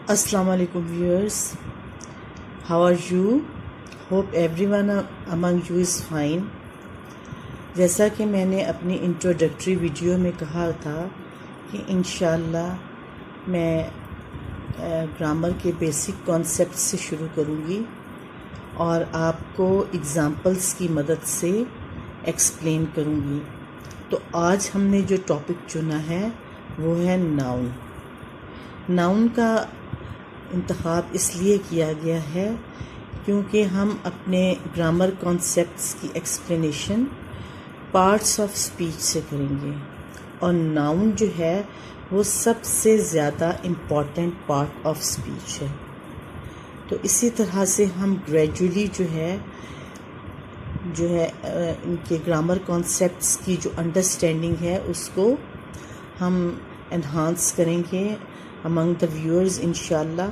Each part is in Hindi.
Assalamu alaikum viewers, how are you? Hope everyone among you is fine. जैसा कि मैंने अपनी इंट्रोडक्टरी वीडियो में कहा था कि इंशाल्लाह मैं ग्रामर के बेसिक कॉन्सेप्ट से शुरू करूँगी और आपको एग्ज़ाम्पल्स की मदद से एक्सप्लेन करूँगी। तो आज हमने जो टॉपिक चुना है वो है नाउन। नाउन का इंतखाब इसलिए किया गया है क्योंकि हम अपने ग्रामर कॉन्सेप्ट्स की एक्सप्लेनेशन पार्ट्स ऑफ स्पीच से करेंगे और नाउन जो है वो सबसे ज़्यादा इम्पॉर्टेंट पार्ट ऑफ स्पीच है। तो इसी तरह से हम ग्रेजुअली जो है इनके ग्रामर कॉन्सेप्ट्स की जो अंडरस्टैंडिंग है उसको हम एनहांस करेंगे अमंग द व्यूअर्स इंशाल्लाह।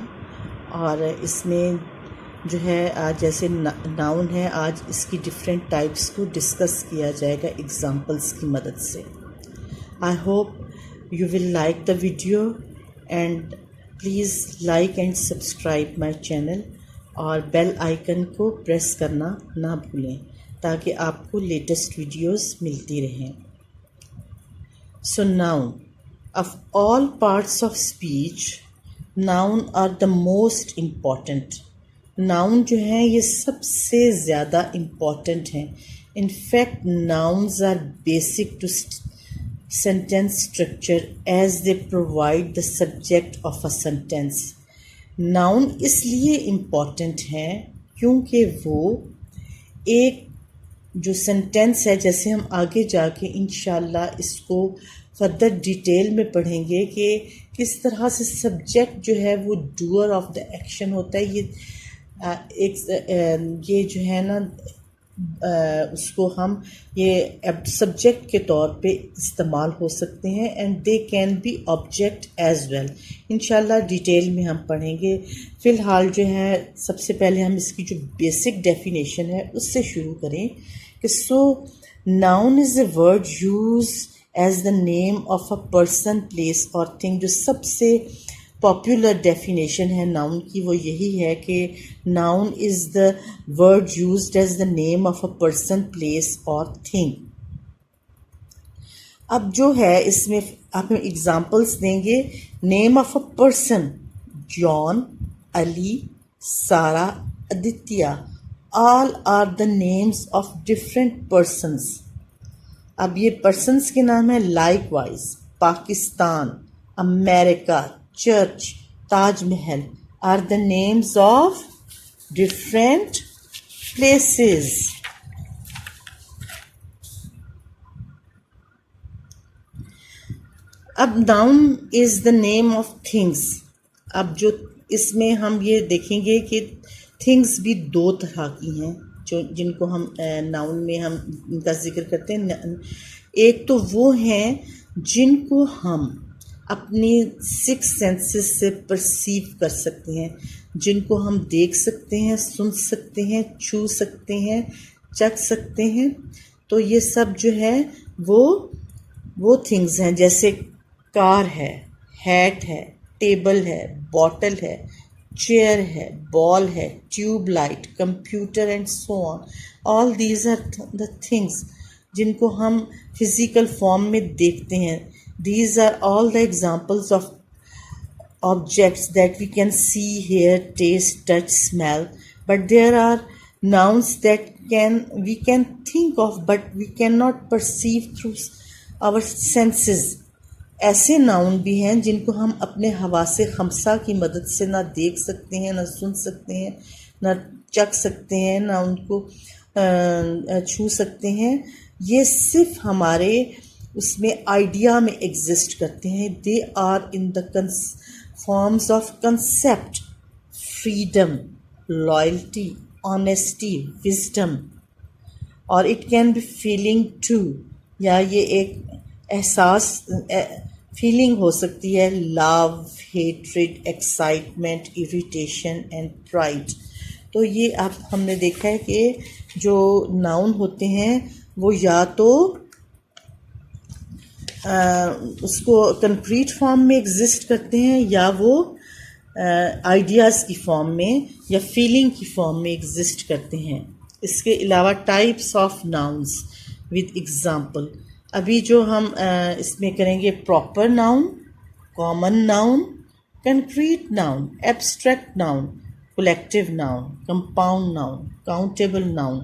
और इसमें जो है आज जैसे नाउन है, आज इसकी डिफरेंट टाइप्स को डिस्कस किया जाएगा एग्जांपल्स की मदद से। I hope you will like the video and please like and subscribe my channel और बेल आइकन को प्रेस करना ना भूलें ताकि आपको लेटेस्ट वीडियोस मिलती रहें। सो noun, of all parts of speech, noun are the most important. Noun जो है ये सबसे ज़्यादा important हैं। In fact, nouns are basic to sentence structure as they provide the subject of a sentence. Noun इसलिए important हैं क्योंकि वो एक जो सेंटेंस है, जैसे हम आगे जाके इंशाल्लाह इसको फर्दर डिटेल में पढ़ेंगे कि किस तरह से सब्जेक्ट जो है वो डूअर ऑफ द एक्शन होता है। ये जो है ना उसको हम ये सब्जेक्ट के तौर पे इस्तेमाल हो सकते हैं and they can be object as well. इंशाल्लाह डिटेल में हम पढ़ेंगे। फ़िलहाल जो है सबसे पहले हम इसकी जो बेसिक डेफिनेशन है उससे शुरू करें कि noun is a word use as the name of a person, place और थिंग। जो सबसे पॉपुलर डेफिनेशन है नाउन की वो यही है कि noun is the word used as the name of a person, place और थिंग। अब जो है इसमें आप एग्जांपल्स देंगे। Name of a person, John, Ali, Sara, Aditya, all are the names of different persons. अब ये पर्सन्स के नाम है likewise Pakistan, America, church, Taj Mahal are the names of different places. अब noun is the name of things. अब जो इसमें हम ये देखेंगे कि थिंग्स भी दो तरह की हैं जिनको हम नाउन में हम इनका जिक्र करते हैं। एक तो वो हैं जिनको हम अपनी सिक्स सेंसेस से परसीव कर सकते हैं, जिनको हम देख सकते हैं, सुन सकते हैं, छू सकते हैं, चख सकते हैं। तो ये सब जो है वो थिंग्स हैं, जैसे कार है, हैट है, टेबल है, बॉटल है, चेयर है, बॉल है, tube light, computer and so on. All these are the things जिनको हम फिजिकल फॉर्म में देखते हैं। These are all the examples of objects that we can see, hear, taste, touch, smell. But there are nouns that we can think of but we cannot perceive through our senses. ऐसे नाउन भी हैं जिनको हम अपने हवासे खमसा की मदद से ना देख सकते हैं, ना सुन सकते हैं, ना चख सकते हैं, ना उनको छू सकते हैं। ये सिर्फ हमारे उसमें आइडिया में एग्जिस्ट करते हैं। They are in the forms of concept, freedom, loyalty, honesty, wisdom. और it can be feeling too, या ये एक एहसास फीलिंग हो सकती है, love, hatred, excitement, irritation and pride. तो ये अब हमने देखा है कि जो नाउन होते हैं वो या तो उसको कंक्रीट फॉर्म में एग्जिस्ट करते हैं या वो आइडियाज़ की फॉर्म में या फीलिंग की फॉर्म में एग्जिस्ट करते हैं। इसके अलावा types of nouns with example, अभी जो हम इसमें करेंगे proper noun, common noun, concrete noun, abstract noun, collective noun, compound noun, countable noun,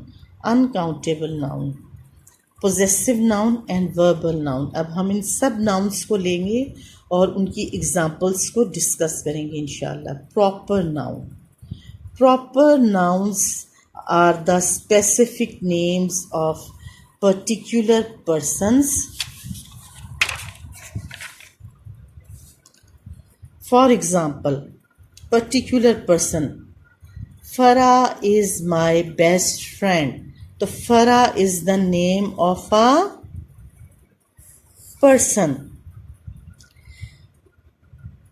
uncountable noun, possessive noun and verbal noun. अब हम इन सब नाउन्स को लेंगे और उनकी एग्जांपल्स को डिस्कस करेंगे इंशाल्लाह। Proper noun, proper nouns are the specific names of particular persons. For example, particular person, Farah is my best friend. So Farah is the name of a person.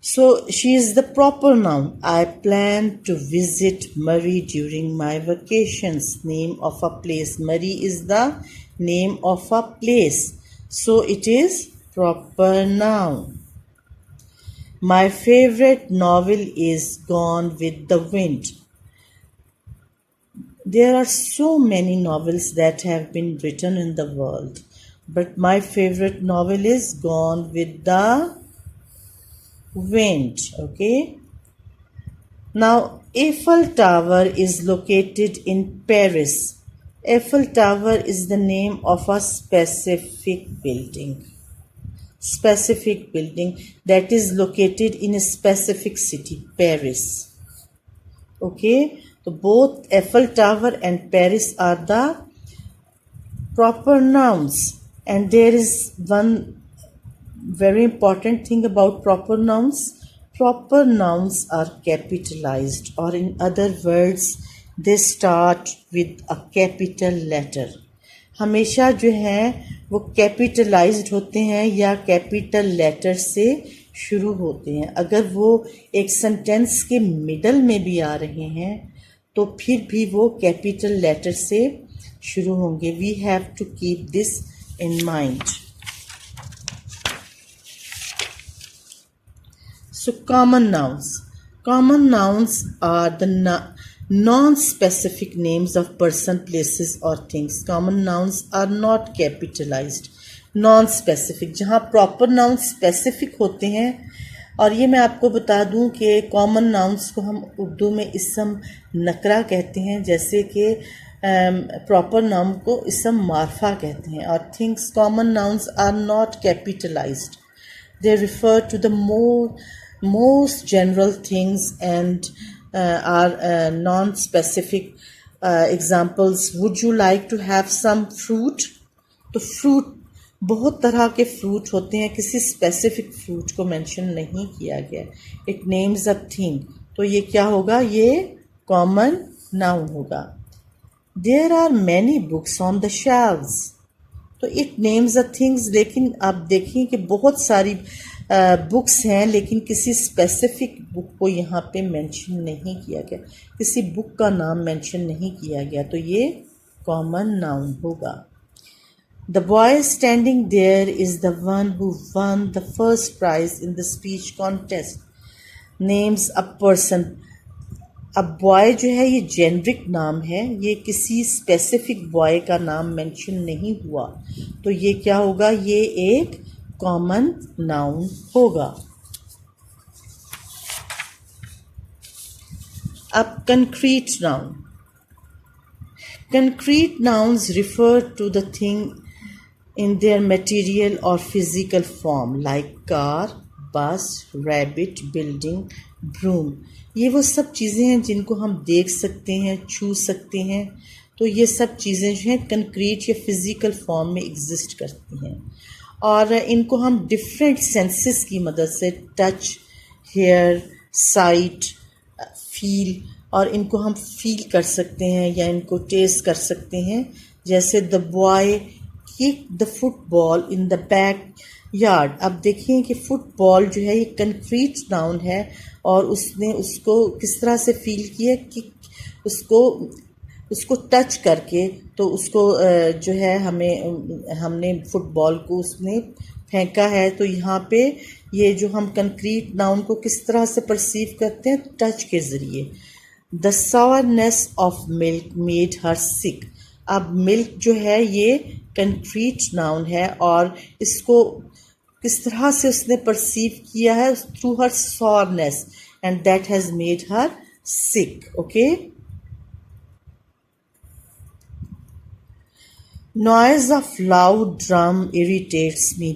So she is the proper noun. I plan to visit Murray during my vacations. Name of a place. Murray is the name of a place. So it is proper noun. My favorite novel is Gone with the Wind. There are so many novels that have been written in the world, but my favorite novel is Gone with the Wind. Okay. Now, Eiffel Tower is located in Paris. Eiffel Tower is the name of a specific building. Specific building that is located in a specific city, Paris. Okay. So both Eiffel Tower and Paris are the proper nouns. And there is one very important thing about proper nouns. Proper nouns are capitalized, or in other words, they start with a capital letter. हमेशा जो हैं वो कैपिटलाइज्ड होते हैं या कैपिटल लेटर से शुरू होते हैं। अगर वो एक सेंटेंस के मिडल में भी आ रहे हैं तो फिर भी वो कैपिटल लेटर से शुरू होंगे। We have to keep this in mind. So common nouns. Common nouns are the non-specific names of person, places or things. Common nouns are not capitalized. Non-specific, जहाँ proper nouns specific होते हैं, और ये मैं आपको बता दूं कि common nouns को हम उर्दू में इसम नकरा कहते हैं, जैसे कि proper noun को इसम मारफा कहते हैं। और things, common nouns are not capitalized. They refer to the most general things and are non-specific. Examples, would you like to have some fruit? तो fruit, बहुत तरह के fruit होते हैं, किसी specific fruit को mention नहीं किया गया। It names a thing, तो ये क्या होगा? ये common noun होगा। There are many books on the shelves, तो it names a things, लेकिन आप देखिए कि बहुत सारी बुक्स हैं लेकिन किसी स्पेसिफिक बुक को यहाँ पे मेंशन नहीं किया गया, किसी बुक का नाम मेंशन नहीं किया गया, तो ये कॉमन नाउन होगा। The boy standing there is the one who won the first prize in the speech contest. Names a person. अब बॉय जो है ये जेनरिक नाम है, ये किसी स्पेसिफिक बॉय का नाम मेंशन नहीं हुआ, तो ये क्या होगा? ये एक कॉमन नाउन होगा। अब concrete noun. Concrete nouns refer to the thing in their material or physical form like car, bus, rabbit, building, broom. ये वो सब चीज़ें हैं जिनको हम देख सकते हैं, छू सकते हैं, तो ये सब चीज़ें जो हैं कंक्रीट या फिज़िकल फॉर्म में एग्जिस्ट करती हैं और इनको हम डिफरेंट सेंसेस की मदद से टच, हेयर, साइट, फील, और इनको हम फील कर सकते हैं या इनको टेस्ट कर सकते हैं। जैसे the boy kick the football in the back yard. अब देखिए कि फुटबॉल जो है ये कंक्रीट नाउन है और उसने उसको किस तरह से फील किया कि उसको टच करके, तो उसको जो है हमने फुटबॉल को उसने फेंका है। तो यहाँ पे ये जो हम कंक्रीट नाउन को किस तरह से परसीव करते हैं, टच के ज़रिए। The sourness of milk made her sick. अब मिल्क जो है ये कंक्रीट नाउन है और इसको किस तरह से उसने परसीव किया है, through her sourness, and that has made her sick. Okay, noise of loud drum irritates me.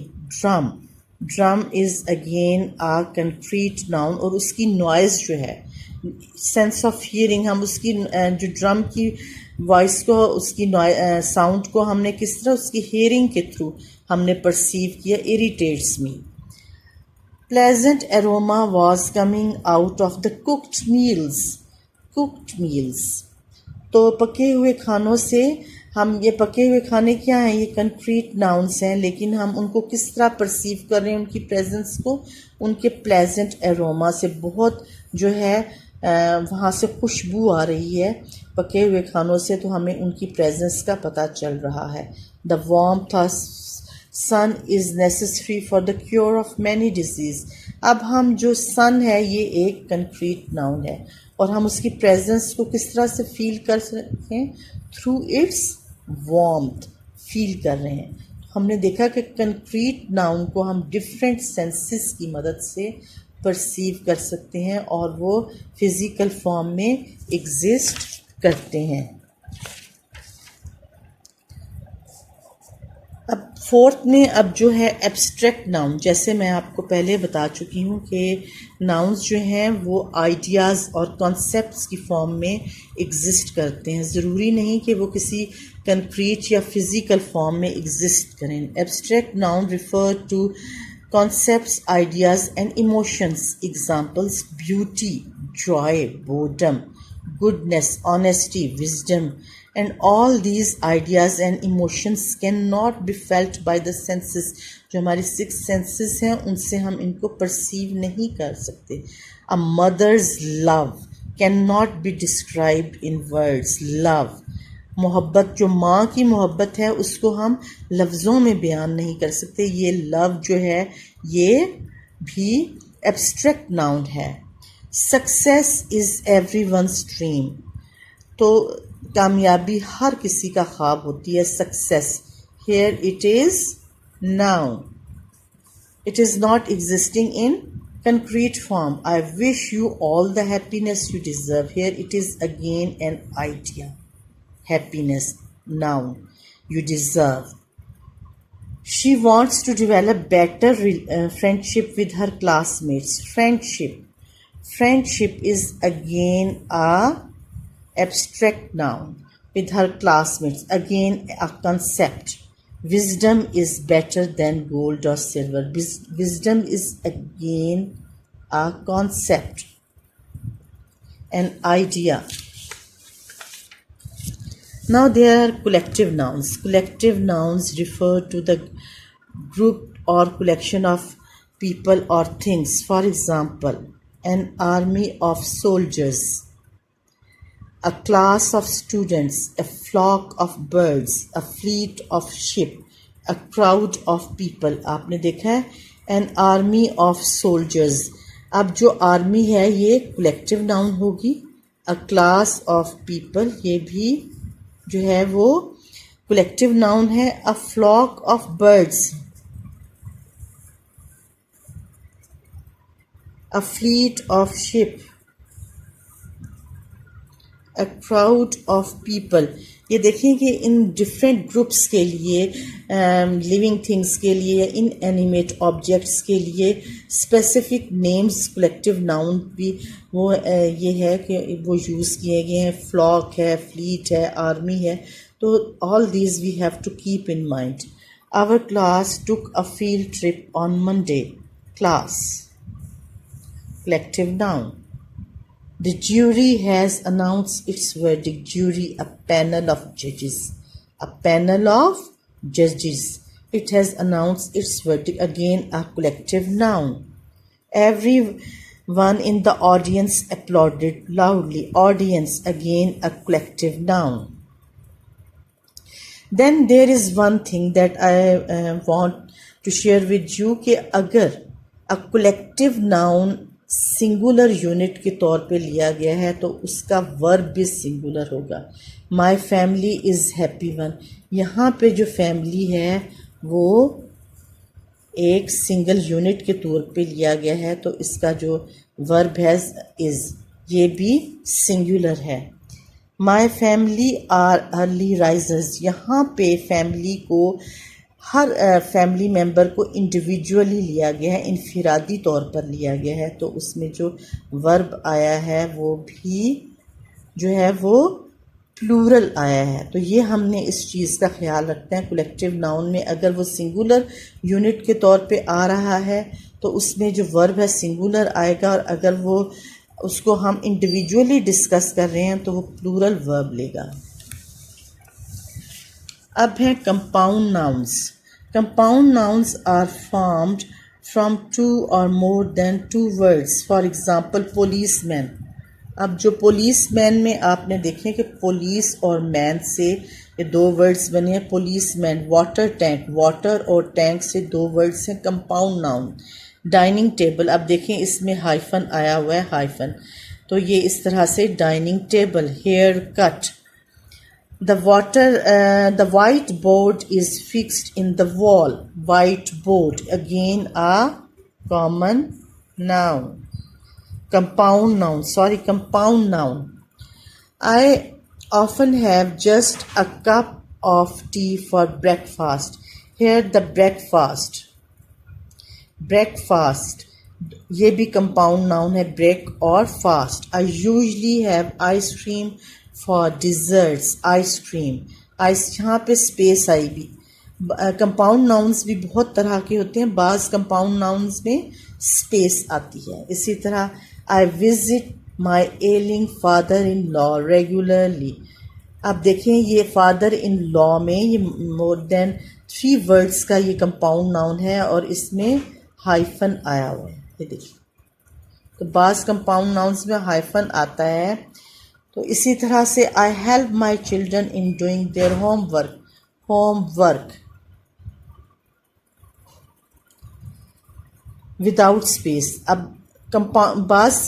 Drum is again a concrete noun, और उसकी noise जो है, सेंस ऑफ हियरिंग, हम उसकी जो ड्रम की वॉइस को, उसकी साउंड को हमने किस तरह उसकी हियरिंग के थ्रू हमने परसीव किया। Irritates me. Pleasant aroma was coming out of the cooked meals. तो पके हुए खानों से, हम ये पके हुए खाने क्या हैं, ये कंक्रीट नाउन्स हैं, लेकिन हम उनको किस तरह परसीव कर रहे हैं, उनकी प्रेजेंस को, उनके प्लेजेंट एरोमा से, बहुत जो है वहाँ से खुशबू आ रही है पके हुए खानों से, तो हमें उनकी प्रेजेंस का पता चल रहा है। The warmth of sun is necessary for the cure of many disease. अब हम जो सन है ये एक कंक्रीट नाउन है, और हम उसकी प्रेजेंस को किस तरह से फील कर सकते हैं, थ्रू इट्स वार्मथ फील कर रहे हैं। हमने देखा कि कंक्रीट नाउन को हम डिफरेंट सेंसेस की मदद से परसीव कर सकते हैं और वो फिज़िकल फॉर्म में एग्जिस्ट करते हैं। अब फोर्थ में अब जो है एब्स्ट्रैक्ट नाउन, जैसे मैं आपको पहले बता चुकी हूँ कि नाउन्स जो हैं वो आइडियाज़ और कॉन्सेप्ट्स की फॉर्म में एग्जिस्ट करते हैं, ज़रूरी नहीं कि वो किसी कंक्रीट या फिज़िकल फॉर्म में एग्जिस्ट करें। Abstract noun refer to concepts, ideas and emotions. Examples: beauty, joy, boredom, goodness, honesty, wisdom. And all these ideas and emotions cannot be felt by the senses. जो हमारी 6 senses हैं उनसे हम इनको perceive नहीं कर सकते। A mother's love cannot be described in words. Love, मोहब्बत, जो माँ की मोहब्बत है उसको हम लफ्ज़ों में बयान नहीं कर सकते। ये लव जो है ये भी एब्स्ट्रैक्ट नाउन है। Success is everyone's dream. तो कामयाबी हर किसी का ख्वाब होती है। Success, here it is noun, it is not existing in concrete form. I wish you all the happiness you deserve. Here it is again an idea. Happiness, noun, you deserve. She wants to develop better friendship with her classmates. Friendship is again a abstract noun. With her classmates, again a concept. Wisdom is better than gold or silver. Wisdom is again a concept, an idea. Now there are collective nouns. Collective nouns refer to the group or collection of people or things. For example, an army of soldiers, a class of students, a flock of birds, a fleet of ship, a crowd of people. आपने देखा है an army of soldiers. अब जो आर्मी है ये collective noun होगी। a class of people ये भी जो है वो collective noun है। a flock of birds, a fleet of ship, a crowd of people। ये देखिए कि इन डिफरेंट ग्रुप्स के लिए, लिविंग थिंग्स के लिए, इन एनिमेट ऑब्जेक्ट्स के लिए स्पेसिफिक नेम्स कलेक्टिव नाउन भी वो ये है कि वो यूज़ किए गए हैं। फ्लॉक है, फ्लीट है, आर्मी है। तो all these we have to keep in mind. Our class took a field trip on Monday. Class, collective noun. The jury has announced its verdict. Jury, a panel of judges. A panel of judges. It has announced its verdict. Again, a collective noun. One in the audience applauded loudly. Audience, again a collective noun. Then there is one thing that I want to share with you कि अगर a collective noun singular unit के तौर पे लिया गया है तो उसका वर्ब भी सिंगुलर होगा. My family is happy one. यहाँ पे जो फैमिली है वो एक सिंगल यूनिट के तौर पे लिया गया है तो इसका जो वर्ब है इज़, ये भी सिंगुलर है. My family are early risers. यहाँ पे फैमिली को हर फैमिली मेम्बर को इंडिविजुअली लिया गया है, इनफिरादी तौर पर लिया गया है तो उसमें जो वर्ब आया है वो भी जो है वो प्लूरल आया है. तो ये हमने इस चीज़ का ख्याल रखते हैं. कलेक्टिव नाउन में अगर वो सिंगुलर यूनिट के तौर पे आ रहा है तो उसमें जो वर्ब है सिंगुलर आएगा और अगर वो उसको हम इंडिविजुअली डिस्कस कर रहे हैं तो वो प्लूरल वर्ब लेगा. अब है compound nouns. Compound nouns are formed from 2 or more than 2 words. For example policeman. अब जो policeman में आपने देखें कि police और man से ये 2 वर्ड्स बने हैं. policeman. वाटर टैंक, वाटर और टैंक से 2 वर्ड्स हैं, कंपाउंड नाउन. डाइनिंग टेबल, अब देखें इसमें हाइफन आया हुआ है, हाइफन, तो ये इस तरह से dining table. Haircut. The whiteboard is fixed in the wall. Whiteboard, again a common noun. Compound noun. I often have just a cup of tea for breakfast. Here the breakfast, ये भी कंपाउंड नाउन है, ब्रेक और fast. I usually have ice cream for desserts. Ice cream, यहाँ पे स्पेस आई भी. कंपाउंड नाउन्स भी बहुत तरह के होते हैं. बाज़ कंपाउंड नाउन्स में स्पेस आती है. इसी तरह I visit my ailing father in law regularly. अब देखें ये फादर इन लॉ में ये मोर देन 3 वर्ड्स का ये कंपाउंड नाउन है और इसमें हाइफन आया हुआ है. ये देखिए, तो बाज़ कंपाउंड नाउन्स में हाइफन आता है. तो इसी तरह से I help my children in doing their homework without space. अब बाज़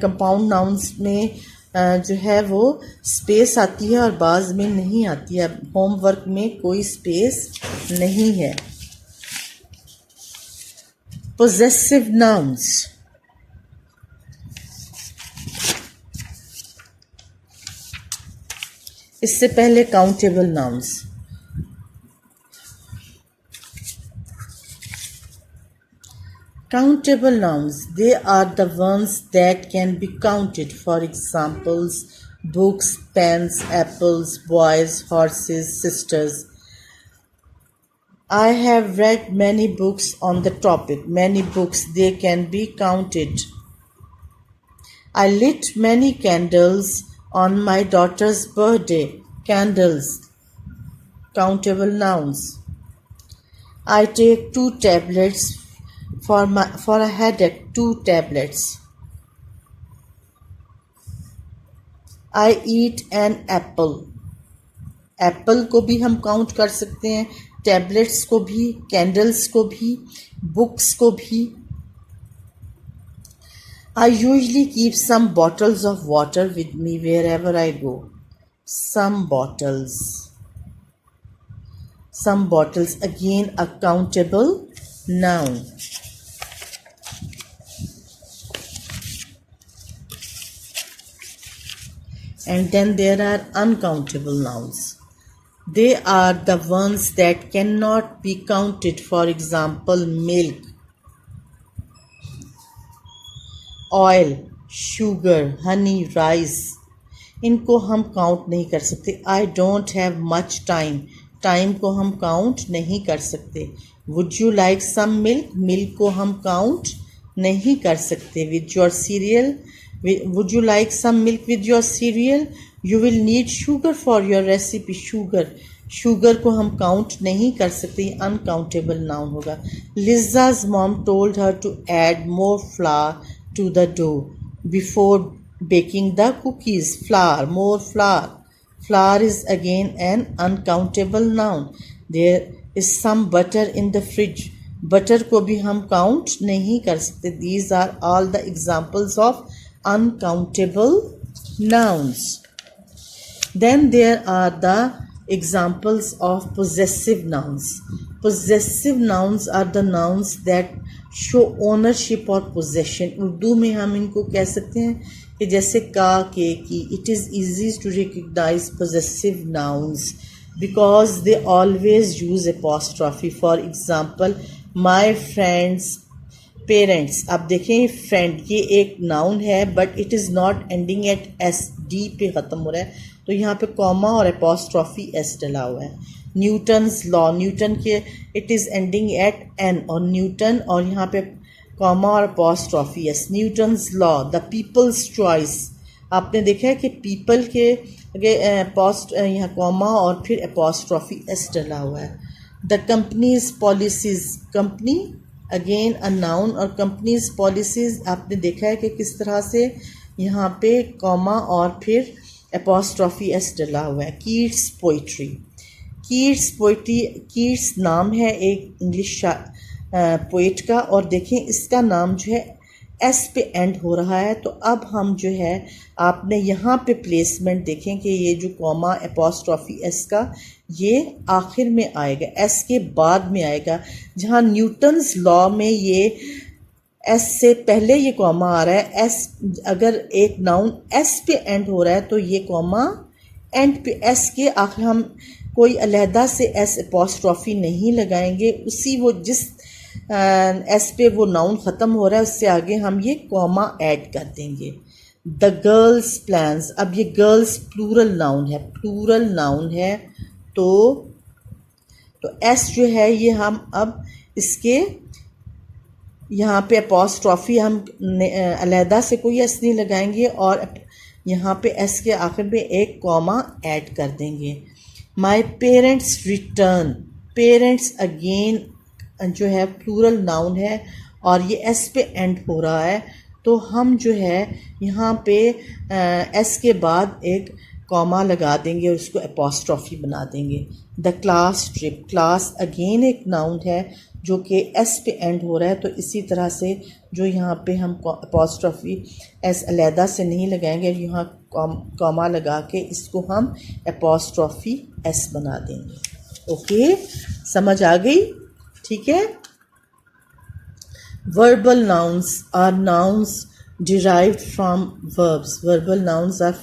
कंपाउंड नाउन्स में जो है वो स्पेस आती है और बाज़ में नहीं आती है. होमवर्क में कोई स्पेस नहीं है. Possessive nouns. इससे पहले countable nouns. Countable nouns, they are the ones that can be counted. For examples, books, pens, apples, boys, horses, sisters. I have read many books on the topic. Many books, they can be counted. I lit many candles on my daughter's birthday. Candles, countable nouns. I take 2 tablets for a headache. 2 tablets. I eat an apple. Apple को भी हम काउंट कर सकते हैं, टैबलेट्स को भी, कैंडल्स को भी, बुक्स को भी. I usually keep some bottles of water with me wherever I go. Some bottles, again a countable noun. And then there are uncountable nouns. They are the ones that cannot be counted. For example, milk, oil, sugar, honey, rice. इनको हम काउंट नहीं कर सकते. I don't have much time. Time को हम काउंट नहीं कर सकते. Would you like some milk? Milk को हम काउंट नहीं कर सकते. With your cereal, would you like some milk with your cereal? You will need sugar for your recipe. Sugar को हम काउंट नहीं कर सकते. अनकाउंटेबल नाउन होगा. Liza's mom told her to add more flour to the dough before baking the cookies. Flour, more flour. Flour is again an uncountable noun. There is some butter in the fridge. Butter को भी हम count नहीं कर सकते. These are all the examples of uncountable nouns. Then there are the examples of possessive nouns. Possessive nouns are the nouns that show ownership or possession. Urdu में हम इनको कह सकते हैं कि जैसे का, के, की. It is easy to recognize possessive nouns because they always use apostrophe. For example, my friend's parents. आप देखें फ्रेंड ये एक नाउन है but it is not ending eight S, D पे ख़त्म हो रहा है, तो यहाँ पे कॉमा और एपॉस्ट्रॉफी एस डला हुआ है. न्यूटन्स लॉ, न्यूटन के it is ending at N और न्यूटन, और यहाँ पे कॉमा और apostrophe S. Newton's law. The people's choice. आपने देखा है कि पीपल के पोस्ट यहाँ कॉमा और फिर एपॉस्ट्रॉफी एस डला हुआ है. The companies policies. Company again a noun, और कंपनीज पॉलिसीज आपने देखा है कि किस तरह से यहाँ पे कॉमा और फिर एपॉस्ट्रॉफी एस डला हुआ है. Keats poetry. Keats poetry, Keats नाम है एक इंग्लिश पोइट का, और देखें इसका नाम जो है एस पे एंड हो रहा है. तो अब हम जो है आपने यहाँ पे प्लेसमेंट देखें कि ये जो कॉमा एपॉस्ट्रॉफी एस का ये आखिर में आएगा, एस के बाद में आएगा. जहाँ न्यूटन्स लॉ में ये एस से पहले ये कॉमा आ रहा है. एस अगर एक नाउन एस पे एंड हो रहा है तो ये कॉमा एंड पे, एस के आखिर हम कोई अलहदा से एस एपॉस्ट्रॉफी नहीं लगाएंगे. उसी वो जिस एस पे वो नाउन ख़त्म हो रहा है उससे आगे हम ये कॉमा ऐड कर देंगे. The girls plans. अब ये गर्ल्स प्लूरल नाउन है, प्लूरल नाउन है, तो एस जो है ये हम अब इसके यहाँ पे एपॉस्ट्रॉफी हम अलहदा से कोई एस नहीं लगाएंगे और यहाँ पे एस के आखिर में एक कॉमा ऐड कर देंगे. My parents return. Parents again जो है प्लूरल नाउन है और ये एस पे एंड हो रहा है, तो हम जो है यहाँ पे एस के बाद एक कॉमा लगा देंगे और उसको एपॉस्ट्रॉफी बना देंगे. The class trip. Class again एक नाउन है जो कि एस पे एंड हो रहा है, तो इसी तरह से जो यहाँ पे हम एपॉस्ट्रॉफी एस अलहदा से नहीं लगाएंगे, यहाँ कॉमा लगा के इसको हम एपॉस्ट्रॉफी एस बना देंगे. ओके, समझ आ गई? ठीक है. Verbal nouns are nouns derived from verbs. Verbal nouns are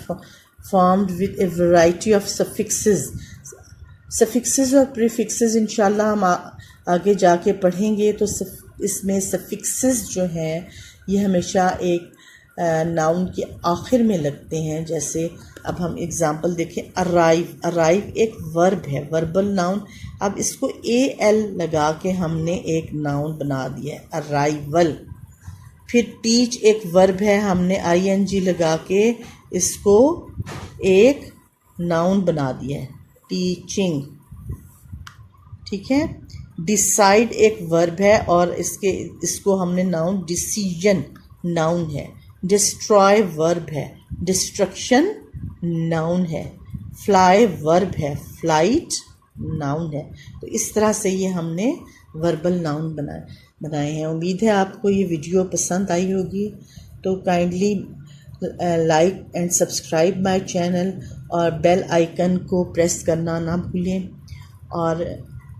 formed with a variety of suffixes. Suffixes और prefixes इंशाल्लाह हम आगे जाके पढ़ेंगे. तो इसमें suffixes जो हैं ये हमेशा एक नाउन के आखिर में लगते हैं. जैसे अब हम एग्ज़ाम्पल देखें. अराइव. अराइव एक वर्ब है, वर्बल नाउन. अब इसको AL लगा के हमने एक नाउन बना दिया है, अराइवल. फिर टीच एक वर्ब है, हमने ING लगा के इसको एक नाउन बना दिया है, टीचिंग. ठीक है. डिसाइड एक वर्ब है और इसको हमने नाउन, डिसीजन नाउन है. डिस्ट्रॉय वर्ब है, डिस्ट्रक्शन नाउन है. फ्लाई वर्ब है, फ्लाइट नाउन है. तो इस तरह से ये हमने वर्बल नाउन बनाए हैं. उम्मीद है आपको ये वीडियो पसंद आई होगी. तो kindly like and subscribe my channel और बेल आइकन को प्रेस करना ना भूलें. और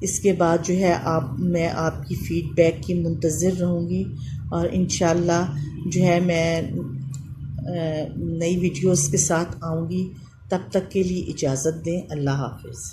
इसके बाद जो है मैं आपकी फ़ीडबैक की मुंतज़िर रहूँगी और इंशाल्लाह जो है मैं नई वीडियोस के साथ आऊँगी. तब तक के लिए इजाज़त दें. अल्लाह हाफ़िज़.